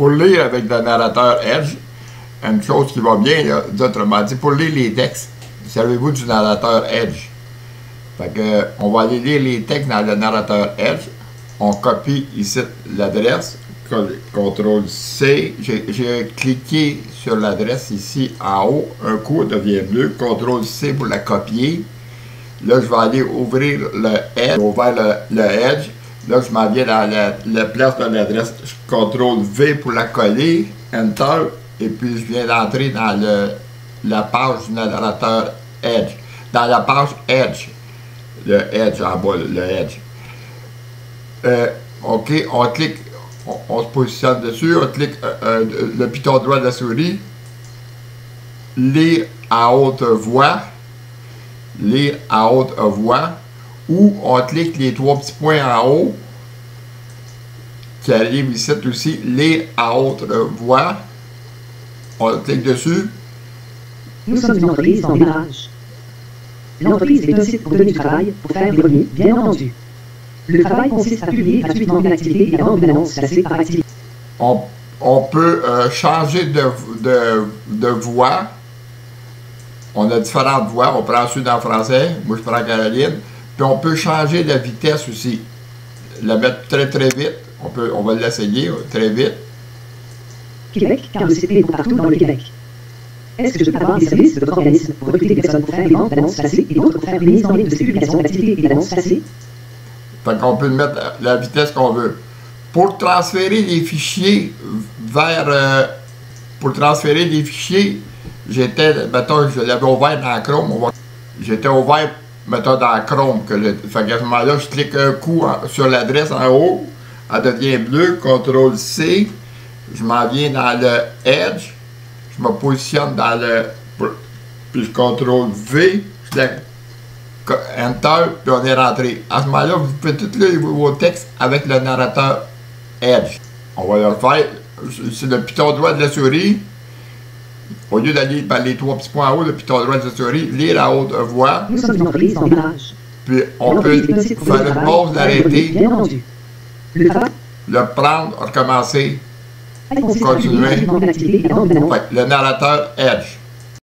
pour lire avec le narrateur Edge, une chose qui va bien, là, autrement dit, pour lire les textes, servez-vous du narrateur Edge. Fait que, on va aller lire les textes dans le narrateur Edge. On copie ici l'adresse. CTRL-C. J'ai cliqué sur l'adresse ici en haut. Un coup devient bleu. CTRL-C pour la copier. Là, je vais aller ouvrir le Edge. J'ai ouvert le Edge. Là, je m'en viens dans la place de l'adresse. CTRL-V pour la coller. Enter. Et puis, je viens d'entrer dans la page du narrateur Edge. Dans la page Edge. Le Edge en bas, le Edge. OK, on clique, on se positionne dessus, on clique le piton droit de la souris. Lire à haute voix. Lire à haute voix. Ou on clique les trois petits points en haut qui arrivent ici aussi. Lire à haute voix. On clique dessus. Nous sommes une entreprise en démarrage. L'entreprise est un site pour donner du travail, pour faire des revenus, bien entendu. Le travail consiste à publier gratuitement une activité et à vendre une annonce placée par activité. On peut changer de voix. On a différentes voix. On prend celui en français. Moi, je prends Caroline. Puis on peut changer la vitesse aussi. La mettre très très vite. On va l'essayer très vite. Québec, car le site est partout dans le Québec. Est-ce que je peux avoir des services de votre organisme pour recruter des personnes pour faire des ventes d'annonces placées et d'autres pour faire une mise en ligne de ces publications d'activités et d'annonces placées? Fait qu'on peut mettre la vitesse qu'on veut. Pour transférer les fichiers vers... pour transférer les fichiers, mettons, je l'avais ouvert dans Chrome. J'étais ouvert, mettons, dans Chrome. Fait qu'à ce moment-là, je clique un coup sur l'adresse en haut. Elle devient bleue. CTRL-C. Je m'en viens dans le Edge. Je me positionne dans le... Puis je CTRL-V. Je clique Enter, puis on est rentré. À ce moment-là, vous pouvez tout lire vos textes avec le narrateur Edge. On va le faire. C'est le piton droit de la souris. Au lieu d'aller par les trois petits points en haut, le piton droit de la souris, lire à haute voix. Nous sommes une entreprise en démarrage. Puis on peut faire une pause, l'arrêter, le prendre, recommencer, continuer. Le narrateur Edge.